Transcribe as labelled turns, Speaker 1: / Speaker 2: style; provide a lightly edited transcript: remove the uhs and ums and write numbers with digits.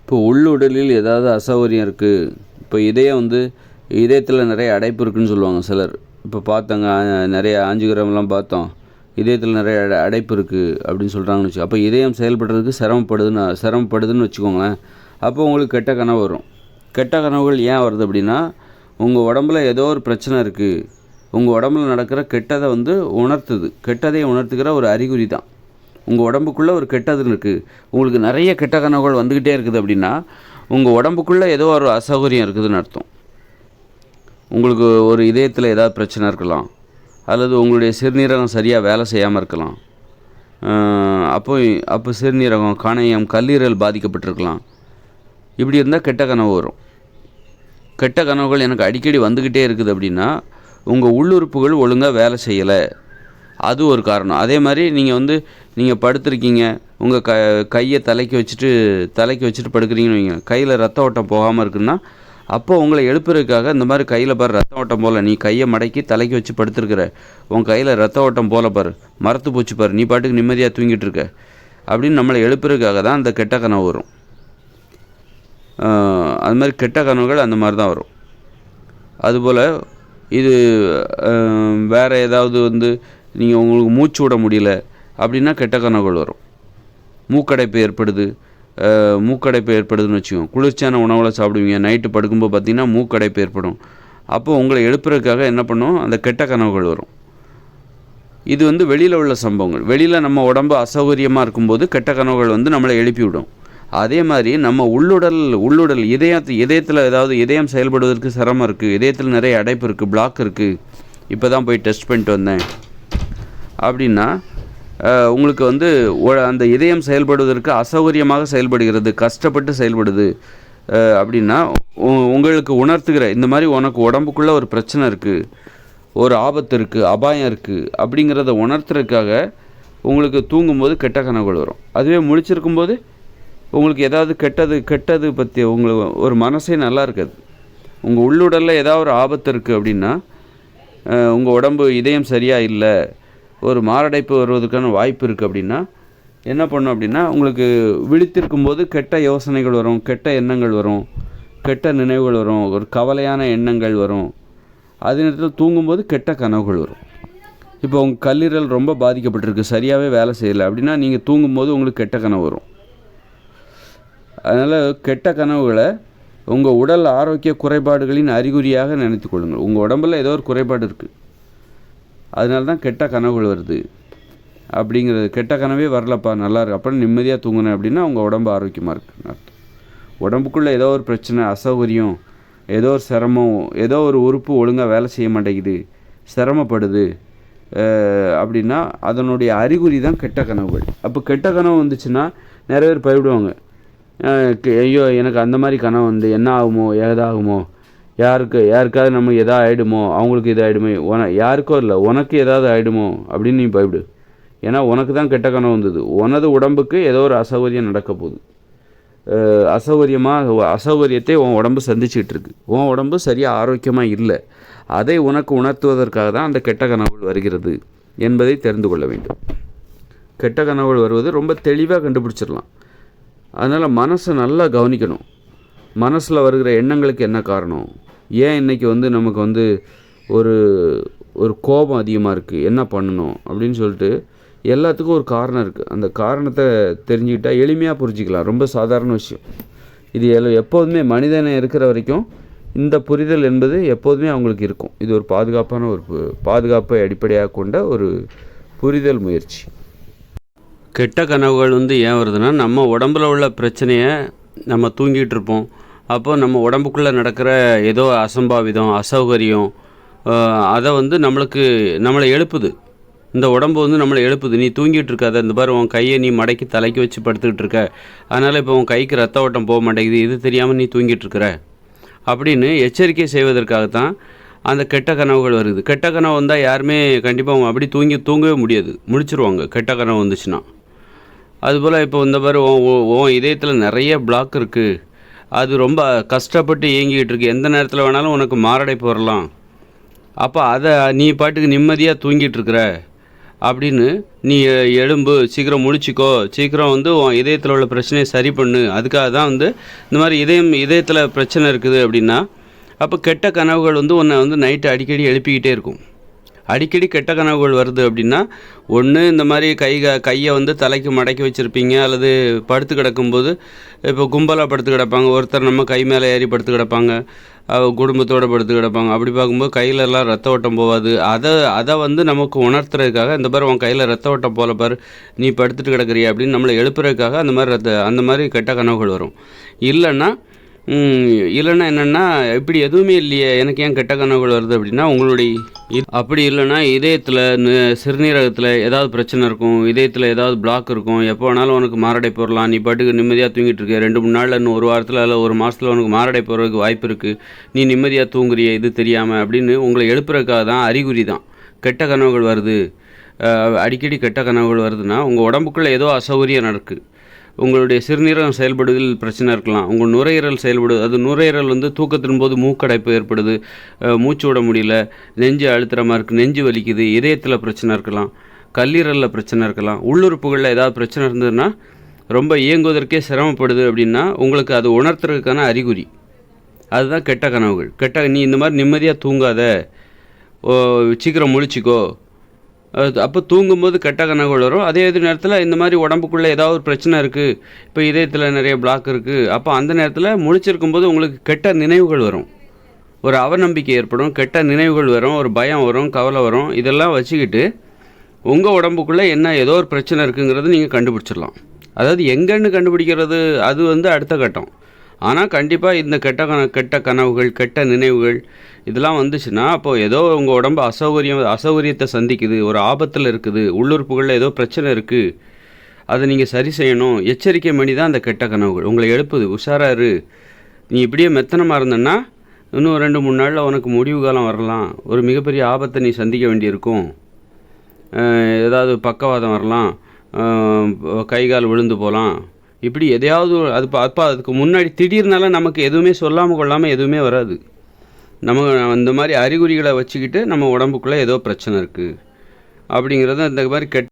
Speaker 1: இப்போ உள்ளுடலில் ஏதாவது அசௌகரியம் இருக்குது, இப்போ இதயத்தில் நிறைய அடைப்பு இருக்குதுன்னு சொல்லுவாங்க சிலர். இப்போ பார்த்தாங்க, நிறைய ஆஞ்சியோகிராம்லாம் பார்த்தோம், இதயத்தில் நிறைய அடைப்பு இருக்குது அப்படின்னு சொல்கிறாங்கன்னு வச்சு, அப்போ இதயம் செயல்படுறதுக்கு சிரமப்படுதுன்னு வச்சுக்கோங்களேன். அப்போ உங்களுக்கு கெட்ட கனவு வரும். கெட்ட கனவுகள் ஏன் வருது அப்படின்னா, உங்கள் உடம்புல ஏதோ ஒரு பிரச்சனை இருக்குது, உங்கள் உடம்புல நடக்கிற கெட்டதை உணர்த்துது. கெட்டதை உணர்த்துக்கிற ஒரு அறிகுறி தான். உங்கள் உடம்புக்குள்ளே ஒரு கெட்டது இருக்குது, உங்களுக்கு நிறைய கெட்ட கனவுகள் வந்துக்கிட்டே இருக்குது அப்படின்னா, உங்கள் உடம்புக்குள்ளே ஏதோ ஒரு அசௌகரியம் இருக்குதுன்னு அர்த்தம். உங்களுக்கு ஒரு இதயத்தில் ஏதாவது பிரச்சனை இருக்கலாம், அல்லது உங்களுடைய சிறுநீரகம் சரியாக வேலை செய்யாமல் இருக்கலாம். அப்போ சிறுநீரகம், கணையம், கல்லீரல் பாதிக்கப்பட்டிருக்கலாம். இப்படி இருந்தால் கெட்ட கனவு வரும். கெட்ட கனவுகள் எனக்கு அடிக்கடி வந்துக்கிட்டே இருக்குது அப்படின்னா, உங்கள் உள்ளுறுப்புகள் ஒழுங்காக வேலை செய்யலை, அது ஒரு காரணம். அதே மாதிரி நீங்கள் படுத்துருக்கீங்க, உங்கள் கையை தலைக்கு வச்சுட்டு படுக்கிறீங்கன்னு வைங்க, கையில் ரத்த ஓட்டம் போகாமல் இருக்குன்னா, அப்போ உங்களை எழுப்புறதுக்காக இந்த மாதிரி கையில் பாரு ரத்த ஓட்டம் போல், நீ கையை மடக்கி தலைக்கு வச்சு படுத்துருக்குற, உன் கையில் ரத்த ஓட்டம் போல பாரு, மரத்து போச்சு பாரு, நீ பாட்டுக்கு நிம்மதியாக தூங்கிட்டு இருக்க அப்படின்னு நம்மளை எழுப்புறதுக்காக தான் அந்த கெட்ட கனவு வரும். அது மாதிரி கெட்ட கனவுகள் அந்த மாதிரி தான் வரும். அதுபோல் இது வேறு ஏதாவது நீங்கள் உங்களுக்கு மூச்சு விட முடியல அப்படின்னா கெட்ட கனவுகள் வரும். மூக்கடைப்பு ஏற்படுதுன்னு வச்சுக்கோங்க. குளிர்ச்சியான உணவுகளை சாப்பிடுவீங்க, நைட்டு படுக்கும்போது பார்த்திங்கன்னா மூக்கடைப்பு ஏற்படும். அப்போது உங்களை எழுப்புறதுக்காக என்ன பண்ணும், அந்த கெட்ட கனவுகள் வரும். இது வெளியில் உள்ள சம்பவங்கள். வெளியில் நம்ம உடம்பு அசௌகரியமாக இருக்கும்போது கெட்ட கனவுகள் நம்மளை எழுப்பி விடும். அதே மாதிரி நம்ம உள்ளுடல் இதயத்தில் ஏதாவது இதயம் செயல்படுவதற்கு சிரமம் இருக்குது, இதயத்தில் நிறைய அடைப்பு இருக்குது, பிளாக் இருக்குது, இப்போ தான் போய் டெஸ்ட் பண்ணிட்டு வந்தேன் அப்படின்னா, உங்களுக்கு அந்த இதயம் செயல்படுவதற்கு அசௌகரியமாக செயல்படுகிறது, கஷ்டப்பட்டு செயல்படுது அப்படின்னா, உங்களுக்கு உணர்த்துகிற இந்த மாதிரி உனக்கு உடம்புக்குள்ளே ஒரு பிரச்சனை இருக்குது, ஒரு ஆபத்து இருக்குது, அபாயம் இருக்குது அப்படிங்கிறத உணர்த்துறதுக்காக உங்களுக்கு தூங்கும்போது கெட்ட கனவுகள் வரும். அதுவே முழிச்சிருக்கும்போது உங்களுக்கு ஏதாவது கெட்டது பற்றி உங்களுக்கு ஒரு மனசே நல்லா இருக்காது. உங்கள் உள்ளுடலில் ஏதாவது ஒரு ஆபத்து இருக்குது அப்படின்னா, உங்கள் உடம்பு இதயம் சரியாக இல்லை, ஒரு மாரடைப்பு வருவதற்கான வாய்ப்பு இருக்குது அப்படின்னா என்ன பண்ணும் அப்படின்னா, உங்களுக்கு விழித்திருக்கும்போது கெட்ட யோசனைகள் வரும், கெட்ட எண்ணங்கள் வரும், கெட்ட நினைவுகள் வரும், ஒரு கவலையான எண்ணங்கள் வரும். அதே நேரத்தில் தூங்கும்போது கெட்ட கனவுகள் வரும். இப்போ உங்கள் கல்லீரல் ரொம்ப பாதிக்கப்பட்டிருக்கு, சரியாகவே வேலை செய்யலை அப்படின்னா நீங்கள் தூங்கும்போது உங்களுக்கு கெட்ட கனவு வரும். அதனால் கெட்ட கனவுகளை உங்கள் உடல் ஆரோக்கிய குறைபாடுகளின் அறிகுறியாக நினைத்து கொள்ளுங்கள். உங்கள் உடம்பில் ஏதோ ஒரு குறைபாடு இருக்குது, அதனால தான் கெட்ட கனவுகள் வருது அப்படிங்கிறது. கெட்ட கனவே வரலப்பா, நல்லா இருக்கு, அப்புறம் நிம்மதியாக தூங்கினேன் அப்படின்னா உங்கள் உடம்பு ஆரோக்கியமாக இருக்குன்னு அர்த்தம். உடம்புக்குள்ளே ஏதோ ஒரு பிரச்சனை, அசௌகரியம், ஏதோ ஒரு சிரமம், ஏதோ ஒரு உறுப்பு ஒழுங்காக வேலை செய்ய மாட்டேங்குது, சிரமப்படுது அப்படின்னா அதனுடைய அறிகுறி தான் கெட்ட கனவுகள். அப்போ கெட்ட கனவு வந்துச்சுன்னா நிறைய பேர் பயப்படுவாங்க. ஐயோ எனக்கு அந்த மாதிரி கனவு என்ன ஆகுமோ, ஏதாகுமோ, யாருக்காவது நமக்கு எதாவது ஆகிடுமோ, அவங்களுக்கு இது ஆகிடுமோ, யாருக்கோ இல்லை உனக்கு ஏதாவது ஆகிடுமோ அப்படின்னு நீ பயப்படு. ஏன்னா உனக்கு தான் கெட்ட கனவு வந்தது, உனது உடம்புக்கு ஏதோ ஒரு அசௌகரியம் நடக்க போகுது. அசௌகரியத்தை உன் உடம்பு சந்திச்சுக்கிட்டு இருக்கு, உன் உடம்பு சரியாக ஆரோக்கியமாக இல்லை. அதை உனக்கு உணர்த்துவதற்காக தான் அந்த கெட்ட கனவுகள் வருகிறது என்பதை தெரிந்து கொள்ள வேண்டும். கெட்ட கனவுகள் வருவது ரொம்ப தெளிவாக கண்டுபிடிச்சிடலாம். அதனால் மனசை நல்லா கவனிக்கணும். மனசில் வருகிற எண்ணங்களுக்கு என்ன காரணம், ஏன் இன்றைக்கி நமக்கு ஒரு கோபம் அதிகமாக இருக்குது, என்ன பண்ணணும் அப்படின்னு சொல்லிட்டு எல்லாத்துக்கும் ஒரு காரணம் இருக்குது. அந்த காரணத்தை தெரிஞ்சுக்கிட்டால் எளிமையாக புரிஞ்சிக்கலாம். ரொம்ப சாதாரண விஷயம் இது. எப்போதுமே மனிதனை இருக்கிற வரைக்கும் இந்த புரிதல் என்பது எப்போதுமே அவங்களுக்கு இருக்கும். இது ஒரு பாதுகாப்பை அடிப்படையாக கொண்ட ஒரு புரிதல் முயற்சி. கெட்ட கனவுகள் ஏன் வருதுன்னா, நம்ம உடம்பில் உள்ள பிரச்சனையை நம்ம தூங்கிட்டு இருப்போம். அப்போ நம்ம உடம்புக்குள்ளே நடக்கிற ஏதோ அசம்பாவிதம், அசௌகரியம், அதை நம்மளை எழுப்புது. இந்த உடம்பு நம்மளை எழுப்புது, நீ தூங்கிட்டு இருக்காத, இந்த பாரு உன் கையை நீ மடக்கி தலைக்கு வச்சு படுத்துக்கிட்டு இருக்க, அதனால் இப்போ உன் கைக்கு ரத்த ஓட்டம் போக மாட்டேங்குது, இது தெரியாமல் நீ தூங்கிட்டு இருக்கிற அப்படின்னு எச்சரிக்கை செய்வதற்காகத்தான் அந்த கெட்ட கனவுகள் வருது. கெட்ட கனவு வந்தால் யாருமே கண்டிப்பாக அப்படி தூங்கவே முடியாது, முழிச்சிருவாங்க கெட்ட கனவு வந்துச்சுன்னா. அதுபோல் இப்போ இந்த பாரு உன் இதயத்தில் நிறைய பிளாக் இருக்குது, அது ரொம்ப கஷ்டப்பட்டு இயங்கிக்கிட்டு இருக்கு, எந்த நேரத்தில் வேணாலும் உனக்கு மாரடைப்பு வரலாம், அப்போ அதை நீ பாட்டுக்கு நிம்மதியாக தூங்கிட்டு இருக்கிற அப்படின்னு நீ எழும்பு, சீக்கிரம் முழிச்சிக்கோ, சீக்கிரம் வந்து உன் இதயத்தில் உள்ள பிரச்சனையை சரி பண்ணு. அதுக்காக தான் வந்து இந்த மாதிரி இதயத்தில் பிரச்சனை இருக்குது அப்படின்னா, அப்போ கெட்ட கனவுகள் வந்து உன்னை வந்து நைட்டு அடிக்கடி எழுப்பிக்கிட்டே இருக்கும். அடிக்கடி கெட்ட கனவுகள் வருது அப்படின்னா, ஒன்று இந்த மாதிரி கையை வந்து தலைக்கு மடக்கி வச்சுருப்பீங்க, அல்லது படுத்து கிடக்கும்போது இப்போ கும்பலாக படுத்து கிடப்பாங்க. ஒருத்தர் நம்ம கை மேலே ஏறி படுத்து கிடப்பாங்க, குடும்பத்தோடு படுத்து கிடப்பாங்க. அப்படி பார்க்கும்போது கையிலெல்லாம் ரத்த ஓட்டம் போகாது. அதை வந்து நமக்கு உணர்த்துறதுக்காக, இந்த பாரு உன் கையில் ரத்த ஓட்டம் போல பாரு, நீ படுத்துட்டு கிடக்குறிய அப்படின்னு நம்மளை எழுப்புறதுக்காக அந்த மாதிரி கெட்ட கனவுகள் வரும். இல்லைன்னா என்னென்னா, இப்படி எதுவுமே இல்லையே, எனக்கு ஏன் கெட்ட கனவுகள் வருது அப்படின்னா, அப்படி இல்லைன்னா இதயத்தில் சிறுநீரகத்தில் ஏதாவது பிரச்சனை இருக்கும், இதயத்தில் ஏதாவது பிளாக் இருக்கும். எப்போ வேணாலும் உனக்கு மாரடை போடலாம், நீ பாட்டுக்கு நிம்மதியாக தூங்கிட்டு இருக்க, 2-3 நாளில், இன்னும் 1 வாரத்தில் இல்லை 1 மாதத்தில் உனக்கு மாரடை போகிறதுக்கு வாய்ப்பு இருக்குது, நீ நிம்மதியாக தூங்குறிய இது தெரியாமல் அப்படின்னு உங்களை எழுப்புறதுக்காக தான், அறிகுறி தான் கெட்ட கனவுகள் வருது. அடிக்கடி கெட்ட கனவுகள் வருதுன்னா உங்கள் உடம்புக்குள்ளே ஏதோ அசௌகரியம் நடக்குது. உங்களுடைய சிறுநீரகம் செயல்படுவதில் பிரச்சனை இருக்கலாம், உங்கள் நுரையீரல் செயல்படுது. அது நுரையீரல் வந்து தூக்கத்தின் போது மூக்கடைப்பு ஏற்படுது, மூச்சு விட முடியல, நெஞ்சு அழுத்துறமாக இருக்குது, நெஞ்சு வலிக்குது, இதயத்தில் பிரச்சனை இருக்கலாம், கல்லீரலில் பிரச்சனை இருக்கலாம், உள்ளுறுப்புகளில் ஏதாவது பிரச்சனை இருந்ததுன்னா ரொம்ப இயங்குவதற்கே சிரமப்படுது அப்படின்னா உங்களுக்கு அது உணர்த்துறதுக்கான அறிகுறி. அதுதான் கெட்ட கனவுகள். நீ இந்த மாதிரி நிம்மதியாக தூங்காத, சீக்கிரம் முழிச்சிக்கோ. அப்போ தூங்கும்போது கெட்ட கனவுகள் வரும். அதே நேரத்தில் இந்த மாதிரி உடம்புக்குள்ளே ஏதாவது ஒரு பிரச்சனை இருக்குது, இப்போ இதயத்தில் நிறைய பிளாக் இருக்குது, அப்போ அந்த நேரத்தில் முழிச்சிருக்கும்போது உங்களுக்கு கெட்ட நினைவுகள் வரும், ஒரு அவநம்பிக்கை ஏற்படும், கெட்ட நினைவுகள் வரும், ஒரு பயம் வரும், கவலை வரும். இதெல்லாம் வச்சுக்கிட்டு உங்கள் உடம்புக்குள்ளே ஏதோ ஒரு பிரச்சனை இருக்குங்கிறது நீங்கள் கண்டுபிடிச்சிடலாம். அதாவது எங்கன்னு கண்டுபிடிக்கிறது அது வந்து அடுத்த கட்டம். ஆனால் கண்டிப்பாக இந்த கெட்ட கனவுகள், கெட்ட நினைவுகள் இதெல்லாம் வந்துச்சுன்னா, அப்போது ஏதோ உங்கள் உடம்பு அசௌகரியத்தை சந்திக்குது, ஒரு ஆபத்தில் இருக்குது, உள்ளுறுப்புகளில் ஏதோ பிரச்சனை இருக்குது, அதை நீங்கள் சரி செய்யணும். எச்சரிக்கை மணி தான் அந்த கெட்ட கனவுகள். உங்களை எழுப்புது, உஷாராரு, நீ இப்படியே மெத்தனமாக இருந்தன்னா இன்னும் 2-3 நாளில் உனக்கு முடிவு காலம் வரலாம், ஒரு மிகப்பெரிய ஆபத்தை நீ சந்திக்க வேண்டியிருக்கும், ஏதாவது பக்கவாதம் வரலாம், கை கால் விழுந்து போகலாம், இப்படி எதையாவது அதுக்கு முன்னாடி திடீர்னால நமக்கு எதுவுமே சொல்லாமல் கொள்ளாமல் எதுவுமே வராது. நம்ம அந்த மாதிரி அறிகுறிகளை வச்சுக்கிட்டு நம்ம உடம்புக்குள்ளே ஏதோ பிரச்சனை இருக்குது அப்படிங்கிறத இந்த மாதிரி